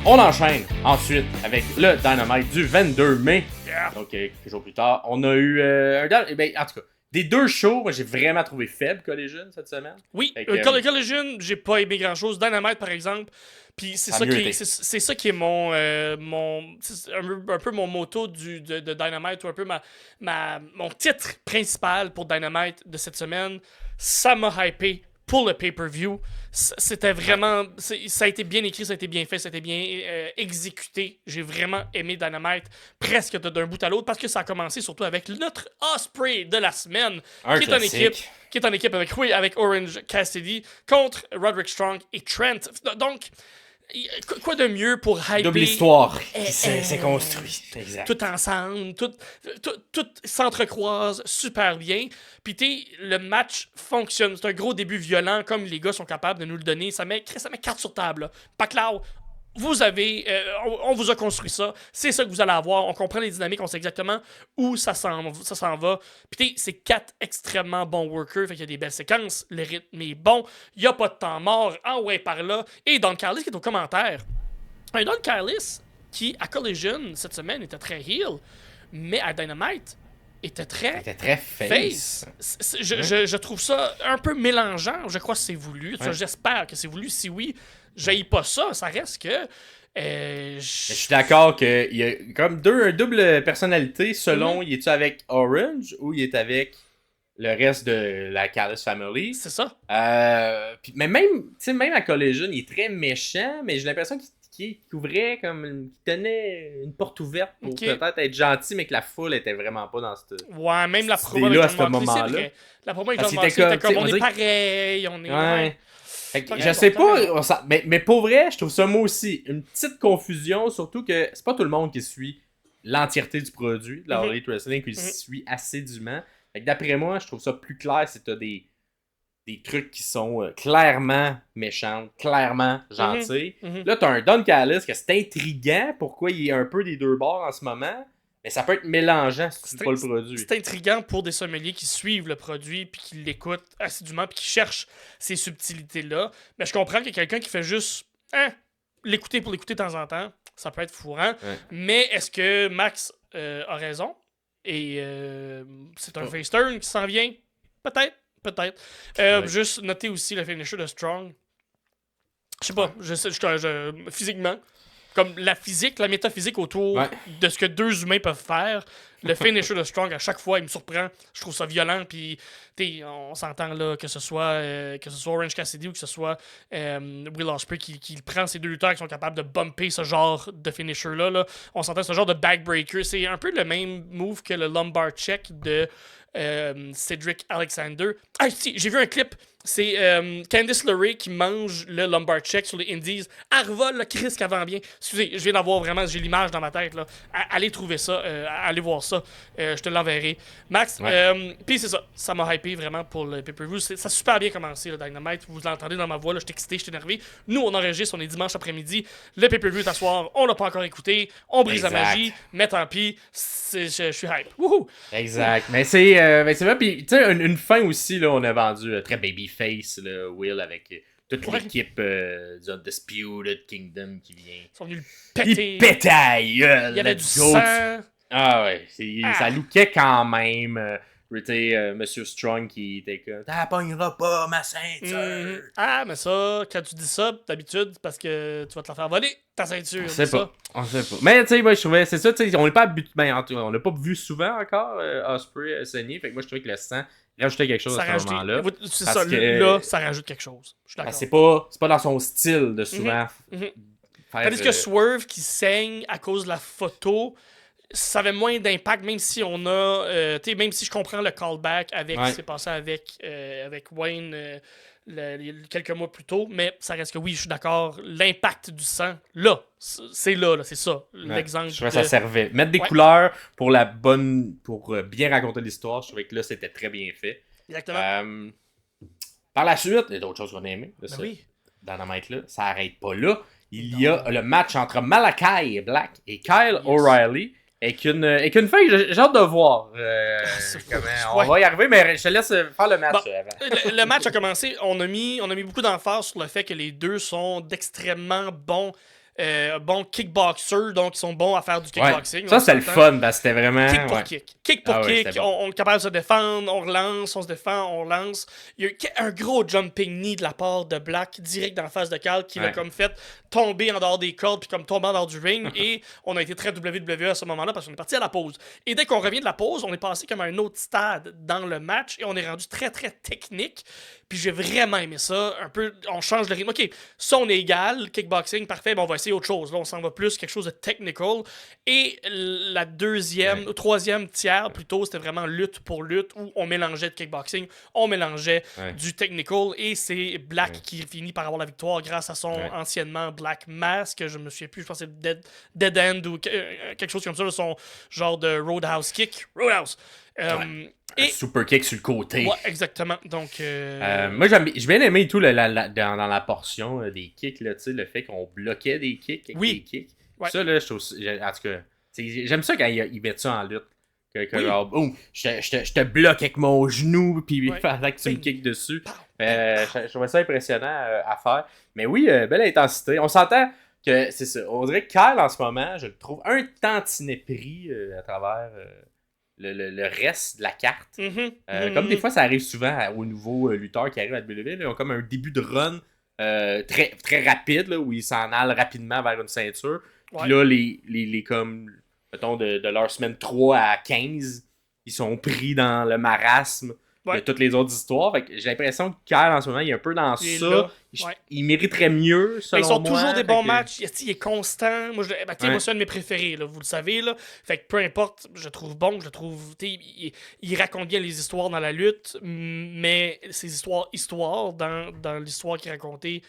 On enchaîne ensuite avec le Dynamite du 22 mai. Yeah. Donc, quelques jours plus tard, on a eu en tout cas, des deux shows, moi j'ai vraiment trouvé faible Collision cette semaine. Oui, Fait que, Collision, j'ai pas aimé grand-chose. Dynamite, par exemple, puis c'est Ça a ça, mieux qui été. est, c'est ça qui est mon c'est un peu mon motto de Dynamite, ou un peu mon titre principal pour Dynamite de cette semaine. Ça m'a hypé pour le pay-per-view. C'était vraiment... Ça a été bien écrit, ça a été bien fait, ça a été bien exécuté. J'ai vraiment aimé Dynamite presque d'un bout à l'autre, parce que ça a commencé surtout avec notre Ospreay de la semaine, Un qui est en classique. équipe. Qui est en équipe avec Orange Cassidy contre Roderick Strong et Trent. Donc, quoi de mieux pour hyper... Double histoire qui s'est construite. Exact. Tout ensemble, tout s'entrecroise super bien. Puis le match fonctionne. C'est un gros début violent, comme les gars sont capables de nous le donner. Ça met carte sur table. Paclao, vous avez... on vous a construit ça. C'est ça que vous allez avoir. On comprend les dynamiques, on sait exactement où ça s'en va. Puis c'est 4 extrêmement bons workers. Fait qu'il y a des belles séquences. Le rythme est bon. Il n'y a pas de temps mort. Ah ouais, par là. Et Don Callis qui est au commentaire. Un Don Callis qui, à Collision, cette semaine, était très heel, mais à Dynamite, était très face. Je trouve ça un peu mélangeant. Je crois que c'est voulu. Ouais. J'espère que c'est voulu. Si oui, j'haïs pas ça. Ça reste que... Je suis d'accord qu'il y a comme une double personnalité selon il est-tu avec Orange ou il est avec le reste de la Callis Family. C'est ça. Mais même à Collision, il est très méchant, mais j'ai l'impression qu'il ouvrait comme... qu'il tenait une porte ouverte pour peut-être être gentil, mais que la foule était vraiment pas dans cette... Ouais, même la promo idée-là, avec à ce John Moxley, moment-là. c'est vrai. La promo avec Parce John qu'il était Moxley était comme, comme, on tu sais, est pareil, on est... Ouais. Fait que T'as je raison, sais t'as pas, raison. mais pour vrai, je trouve ça moi aussi une petite confusion, surtout que c'est pas tout le monde qui suit l'entièreté du produit de la All Elite Wrestling, qui le suit assidûment. Fait que d'après moi, je trouve ça plus clair si t'as des trucs qui sont clairement méchants, clairement gentils. Là, t'as un Don Callis que c'est intriguant, pourquoi il est un peu des deux bords en ce moment, mais ça peut être mélangeant si tu suis pas le produit. C'est intriguant pour des sommeliers qui suivent le produit, puis qui l'écoutent assidûment, puis qui cherchent ces subtilités-là. Mais je comprends qu'il y a quelqu'un qui fait juste l'écouter pour l'écouter de temps en temps. Ça peut être fourrant. Ouais. Mais est-ce que Max a raison? Et c'est un face turn qui s'en vient? Peut-être. Ouais. Juste noter aussi le finisher de Strong. Je sais pas, physiquement, comme la métaphysique autour de ce que deux humains peuvent faire, le finisher de Strong, à chaque fois, il me surprend. Je trouve ça violent, puis on s'entend là, que ce soit Orange Cassidy ou que ce soit Will Ospreay qui prend ces deux lutteurs qui sont capables de bumper ce genre de finisher-là. Là. On s'entend ce genre de backbreaker. C'est un peu le même move que le lumbar check de Cedric Alexander. Ah, si, j'ai vu un clip. C'est Candice LeRae qui mange le lumbar check sur les Indies. Elle revole le Chris qu'avant bien. Excusez, je viens d'avoir vraiment, j'ai l'image dans ma tête. Là. Allez trouver ça, allez voir ça. Je te l'enverrai. Max, puis c'est ça. Ça m'a hypé vraiment pour le pay-per-view. Ça a super bien commencé, le Dynamite. Vous l'entendez dans ma voix, là, je suis excité, je suis énervé. Nous, on enregistre, on est dimanche après-midi. Le pay-per-view est à soir. On l'a pas encore écouté. On brise la magie. Mais tant pis, je suis hype. Wouhou! Exact. Mais c'est vrai. Puis, tu sais, une fin aussi, là, on a vendu très babyface, là, Will, avec toute l'équipe du Undisputed Kingdom qui vient. Ils sont venus le péter. Il pétait à la gueule, Il y avait du let's go. sang. Ah ouais, ça lookait quand même. Tu sais, Monsieur Strong qui était comme t'en pogneras pas ma ceinture. Ah, mais ça, quand tu dis ça, d'habitude, c'est parce que tu vas te la faire voler, ta ceinture. On sait pas. Mais tu sais, moi je trouvais, c'est ça, tu sais, on n'est pas habitué. On l'a pas vu souvent encore, Ospreay saigner. Fait que moi je trouvais que le sang rajoutait quelque chose à ce moment-là. C'est ça, là, ça rajoute quelque chose. Je suis d'accord. C'est pas dans son style de souvent faire. Tandis que Swerve qui saigne à cause de la photo, ça avait moins d'impact, même si on a. Même si je comprends le callback avec ce qui s'est passé avec Wayne quelques mois plus tôt, mais ça reste que oui, je suis d'accord. L'impact du sang, là, c'est ça. L'exemple. Je trouvais que ça servait. Mettre des couleurs pour bien raconter l'histoire, je trouvais que là, c'était très bien fait. Exactement. Par la suite, il y a d'autres choses qu'on a aimées. Dynamite là, ça arrête pas là. Il y a le match entre Malakai Black et Kyle O'Reilly. Avec une feuille, j'ai hâte de voir on va y arriver, mais je te laisse faire le match avant. Le match a commencé, on a mis beaucoup d'emphase sur le fait que les deux sont d'extrêmement bons bons kickboxers, donc ils sont bons à faire du kickboxing. Ouais. Ça, c'est le fun, parce que c'était vraiment... Kick pour kick. Kick pour kick, bon. on est capable de se défendre, on relance, on se défend, on relance. Il y a eu un gros jumping knee de la part de Black, direct dans la face de Kyle, qui l'a comme fait tomber en dehors des cordes, puis comme tomber en dehors du ring, et on a été très WWE à ce moment-là, parce qu'on est parti à la pause. Et dès qu'on revient de la pause, on est passé comme à un autre stade dans le match, et on est rendu très très technique, puis j'ai vraiment aimé ça, un peu, on change de rythme. Ok, ça on est égal, kickboxing, parfait, ben on va essayer autre chose, là on s'en va plus, quelque chose de technical, et la troisième tiers plutôt, c'était vraiment lutte pour lutte, où on mélangeait de kickboxing, on mélangeait du technical, et c'est Black qui finit par avoir la victoire grâce à son anciennement Black Mask, je me souviens plus, je pense que c'est Dead End ou quelque chose comme ça, son genre de Roadhouse kick. Roadhouse! Et super kick sur le côté. Ouais, exactement. Donc, moi, j'ai bien aimé tout dans la portion des kicks, là, le fait qu'on bloquait des kicks avec des kicks. Ouais. Ça, là, je trouve, en tout cas, j'aime ça quand ils mettent ça en lutte. Genre, boum, je te bloque avec mon genou, puis pendant que tu me kicks dessus. Je trouvais ça impressionnant à faire. Mais oui, belle intensité. On s'entend que c'est ça. On dirait que Kyle, en ce moment, je le trouve un tantinet pris à travers le reste de la carte. Comme des fois, ça arrive souvent aux nouveaux lutteurs qui arrivent à WWE. Ils ont comme un début de run très, très rapide, là, où ils s'en allent rapidement vers une ceinture. Puis là, les comme, mettons, de leur semaine 3 à 15, ils sont pris dans le marasme de toutes les autres histoires. Fait que j'ai l'impression que Kyle, en ce moment, il est un peu dans ça. Il mériterait mieux, selon moi. Ils sont toujours des bons matchs. Il est constant. Moi, moi c'est un de mes préférés, là, vous le savez. Là. Fait que peu importe, je le trouve bon. Je le trouve... Il raconte bien les histoires dans la lutte, mais ces histoires dans l'histoire qu'il racontait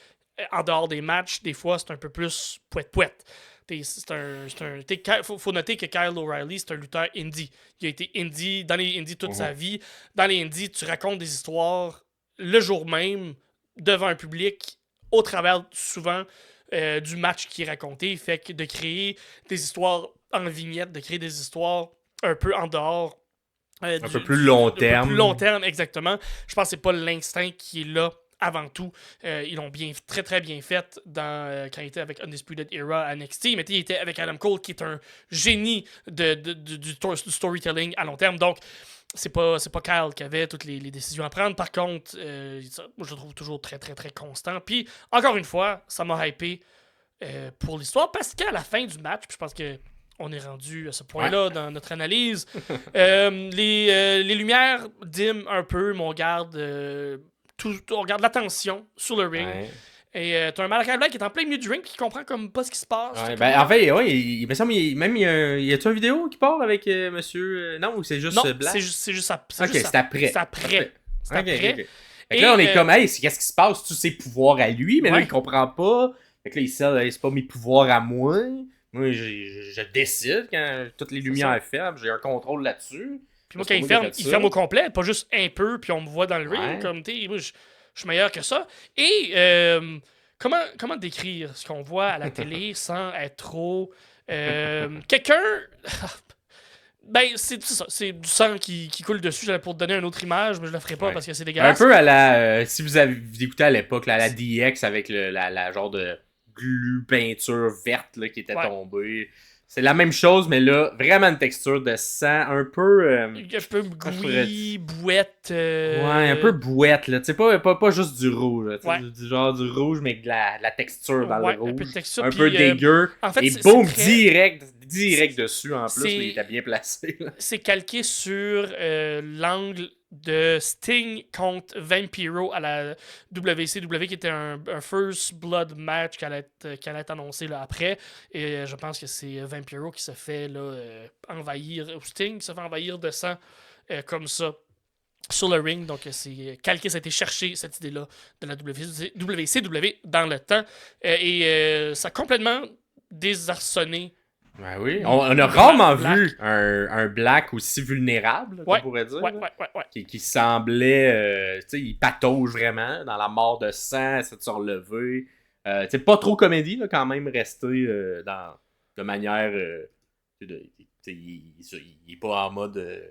en dehors des matchs, des fois, c'est un peu plus pouette-pouette. Faut noter que Kyle O'Reilly, c'est un lutteur indie. Il a été indie dans les indies toute sa vie. Dans les indies, tu racontes des histoires le jour même, devant un public, au travers souvent du match qui est raconté. Fait que de créer des histoires en vignette, de créer des histoires un peu en dehors. Un peu plus long terme. Un peu plus long terme, exactement. Je pense que c'est pas l'instinct qui est là. Avant tout, ils l'ont très très bien fait quand il était avec Undisputed Era à NXT, mais il était avec Adam Cole qui est un génie du storytelling à long terme, donc c'est pas Kyle qui avait toutes les décisions à prendre. Par contre, moi je le trouve toujours très très très constant, puis encore une fois, ça m'a hypé pour l'histoire, parce qu'à la fin du match, je pense que on est rendu à ce point-là dans notre analyse, les lumières diment un peu, mais on garde... on regarde l'attention sur le ring. Et t'as un Malakai Black qui est en plein milieu du ring qui comprend comme pas ce qui se passe. En fait, il me semble il y a-tu une vidéo qui part avec monsieur... non, ou c'est juste Black? C'est juste après. C'est après. C'est après. Fait que là, on est comme, hey, qu'est-ce qui se passe? Tous ses pouvoirs à lui, mais là, il comprend pas. Fait que là, il sait, c'est pas mes pouvoirs à moi. Moi, je décide quand toutes les lumières ferment, j'ai un contrôle là-dessus. Puis moi, quand il ferme au complet, pas juste un peu, puis on me voit dans le ring, comme, moi, je suis meilleur que ça. Et comment décrire ce qu'on voit à la télé sans être trop... quelqu'un... Ben, c'est ça. C'est du sang qui coule dessus. J'allais pour te donner une autre image, mais je le ferai pas parce que c'est dégueulasse. Un peu à la... si vous avez écouté à l'époque, la DX avec la genre de glu peinture verte là, qui était tombée... C'est la même chose, mais là, vraiment une texture de sang un peu... un peu gouillis, bouette... Ouais, un peu bouette, là. Tu sais, pas juste du rouge, là. Du genre du rouge, mais de la texture dans le rouge. Un peu de texture. Un peu dégueu. En fait, et boum, direct dessus, en plus, il était bien placé. C'est calqué sur l'angle de Sting contre Vampiro à la WCW, qui était un First Blood match qui allait être annoncé là, après. Et je pense que c'est Vampiro qui se fait là, envahir, ou Sting qui se fait envahir de sang comme ça sur le ring. Donc c'est calqué, ça a été cherché, cette idée-là de la WCW dans le temps. Et ça a complètement désarçonné. Ben oui, on a rarement vu un Black aussi vulnérable, on pourrait dire. Qui semblait, tu sais, il patauge vraiment dans la mort de sang, essaie de se relever. Tu sais, pas trop comédie, là, quand même, rester de manière il est pas en mode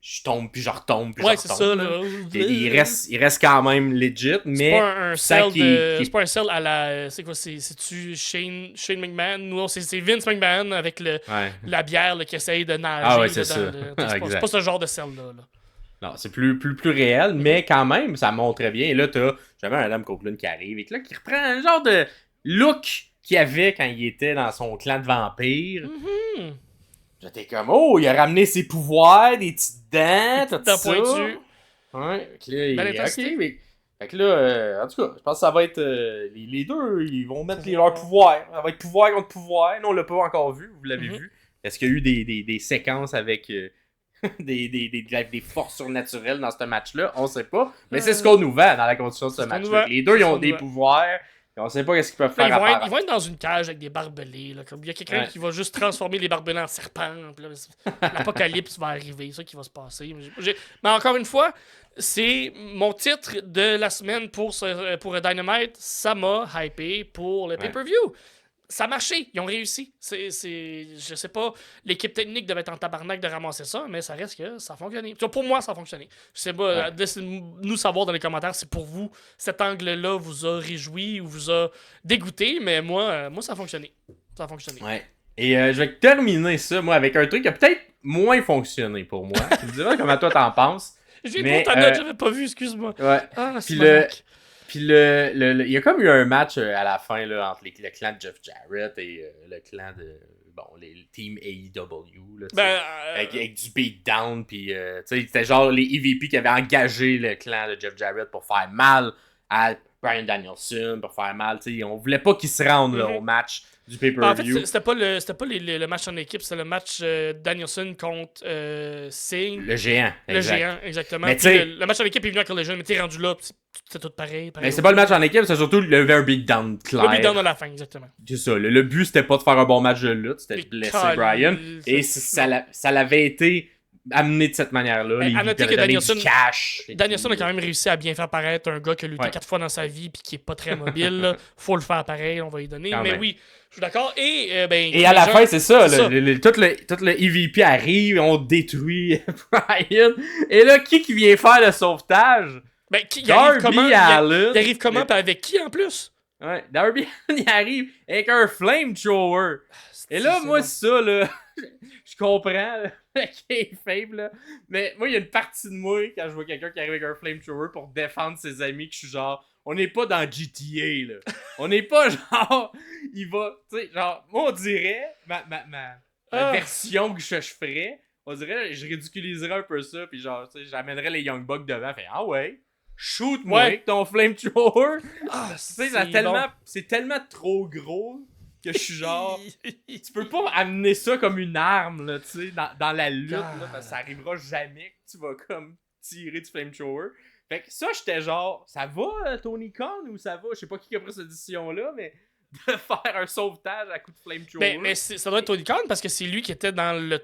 je tombe puis je retombe puis Ouais, je c'est retombe. ça, là. Il reste quand même legit, mais C'est pas un sell qui- c'est pas un sell à la. C'est quoi, c'est-tu Shane McMahon? Non, c'est Vince McMahon avec ouais. la bière là, qui essaye de nager. Ah ouais, c'est là, ça. C'est pas ce genre de sell-là. Là. Non, c'est plus réel, mais quand même, ça montrait bien. Et là, t'as jamais un Adam Copeland qui arrive et là, qui reprend un genre de look qu'il avait quand il était dans son clan de vampires. Mm-hmm. J'étais comme, oh, il a ramené ses pouvoirs, des petites dents, tout D'un ça. pointu. Ouais, fait que là, Belle intensité. ok, mais... Fait que là, en tout cas, je pense que ça va être... les deux, ils vont mettre leurs pouvoirs. Ça va être pouvoir contre pouvoir. Non, on l'a pas encore vu, vous l'avez vu. Est-ce qu'il y a eu des séquences avec des forces surnaturelles dans ce match-là? On sait pas. Mais c'est ce qu'on nous vend dans la construction de ce match-là. Les deux, ils ont des pouvoirs. Et on sait pas ce qu'ils peuvent faire ils vont être dans une cage avec des barbelés. Là, comme il y a quelqu'un qui va juste transformer les barbelés en serpents. L'apocalypse va arriver. C'est ça qui va se passer. Mais encore une fois, c'est mon titre de la semaine pour Dynamite. Ça m'a hypé pour le pay-per-view. Ça a marché, ils ont réussi. Je sais pas, l'équipe technique devait être en tabarnak de ramasser ça, mais ça reste que ça a fonctionné. Pour moi, ça a fonctionné. Je sais pas, laissez-nous savoir dans les commentaires si pour vous, cet angle-là vous a réjoui ou vous a dégoûté, mais moi ça a fonctionné. Ça a fonctionné. Ouais. Et je vais terminer ça, moi, avec un truc qui a peut-être moins fonctionné pour moi. Tu me diras comment toi t'en penses. J'ai pour ta note, j'avais pas vu, excuse-moi. Ouais. Ah, Puis il y a comme eu un match à la fin là, entre le clan de Jeff Jarrett et le clan de les team AEW là, avec du beatdown puis c'était genre les EVP qui avaient engagé le clan de Jeff Jarrett pour faire mal à Bryan Danielson, pour faire mal, on voulait pas qu'ils se rendent là, au match du pay-per-view. En fait, c'était pas le match en équipe, c'était le match Danielson contre Singh. Le géant. Le géant, exactement. Mais le match en équipe est venu à Collision, mais t'es rendu là, c'est tout pareil. Mais c'est pas le match en équipe, c'est surtout le very beatdown clair. Le beatdown à la fin, exactement. C'est ça. Le but, c'était pas de faire un bon match de lutte, c'était de blesser Bryan. Et ça l'avait été amené de cette manière-là. À noter que Danielson a quand même réussi à bien faire paraître un gars qui a lutté 4 fois dans sa vie puis qui est pas très mobile. Là. Faut le faire pareil, on va y donner. Mais oui, je suis d'accord. Et à la fin, c'est ça. Tout le EVP arrive, on détruit Bryan. Et là, qui vient faire le sauvetage? Il arrive comment pis avec qui en plus? Ouais, Darby Allin, il arrive avec un flamethrower. Et là, moi, ça, là, je comprends, qui est faible, là. Mais moi, il y a une partie de moi, quand je vois quelqu'un qui arrive avec un flamethrower pour défendre ses amis, que je suis genre, on n'est pas dans GTA, là. On n'est pas genre, il va, tu sais, genre, moi, on dirait, ma version que je ferais, on dirait, je ridiculiserais un peu ça, puis genre, tu sais, j'amènerais les Young Bucks devant, fait, ah ouais. Shoot-moi avec ton flamethrower. C'est tellement trop gros que je suis genre. Tu peux pas amener ça comme une arme là, tu sais, dans la lutte. Là, parce que ça arrivera jamais que tu vas comme tirer du flamethrower. Fait que ça, j'étais genre, ça va Tony Khan ou ça va? Je sais pas qui a pris cette décision-là, mais de faire un sauvetage à coup de flamethrower. Mais ça doit être Tony Khan parce que c'est lui qui était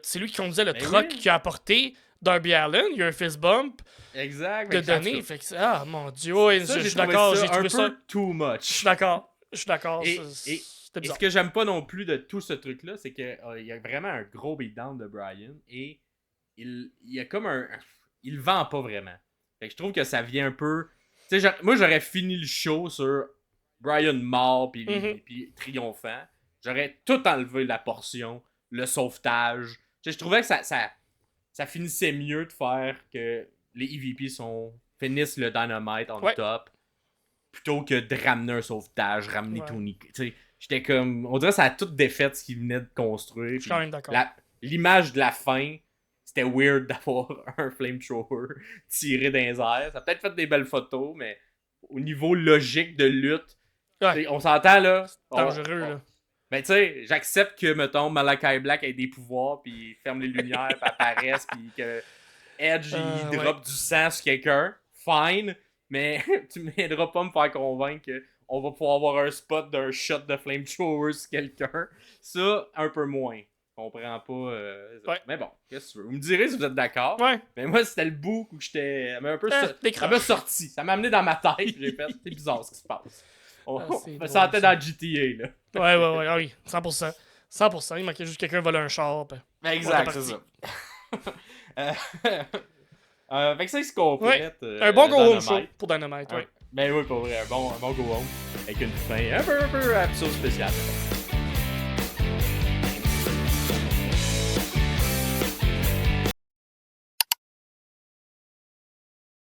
c'est lui qui conduisait le truck qui a apporté Darby Allin, il y a un fist bump de données. Fait que ah mon dieu, je suis d'accord, j'ai trouvé ça too much. Je suis d'accord. Et ce que j'aime pas non plus de tout ce truc-là, c'est qu'il y a vraiment un gros beatdown de Bryan et il y a comme il vend pas vraiment. Fait que je trouve que ça vient un peu. Tu sais, moi j'aurais fini le show sur Bryan mort puis triomphant. J'aurais tout enlevé la portion, le sauvetage. Tu sais, je trouvais que ça finissait mieux de faire que les EVP finissent le Dynamite en top plutôt que de ramener un sauvetage, ramener Tony. Tu sais, j'étais comme. On dirait que ça a toute défaite ce qu'il venait de construire. Je suis quand même d'accord. L'image de la fin, c'était weird d'avoir un flamethrower tiré dans les airs. Ça a peut-être fait des belles photos, mais au niveau logique de lutte, on s'entend là. C'est dangereux là. Ben, tu sais, j'accepte que, mettons, Malakai Black ait des pouvoirs, puis ferme les lumières, puis apparaisse, puis que Edge, il drop du sang sur quelqu'un. Fine, mais tu m'aideras pas à me faire convaincre qu'on va pouvoir avoir un spot d'un shot de flamethrower sur quelqu'un. Ça, un peu moins. Je comprends pas. Mais bon, qu'est-ce que tu veux? Vous me direz si vous êtes d'accord. Ouais. Mais moi, c'était le bout où j'étais. Ça m'a sorti. Ça m'a amené dans ma tête. J'ai fait, c'est bizarre ce qui se passe. On me sentait dans GTA, là. Ouais, ah oui, 100%. 100%, il manquait juste quelqu'un voler un char. Pis... Exact, c'est ça. Fait que ça, il se complète. Un bon go-home show pour Dynamite, Ben oui, pour vrai, un bon go-home. Avec une fin un peu episode spécial.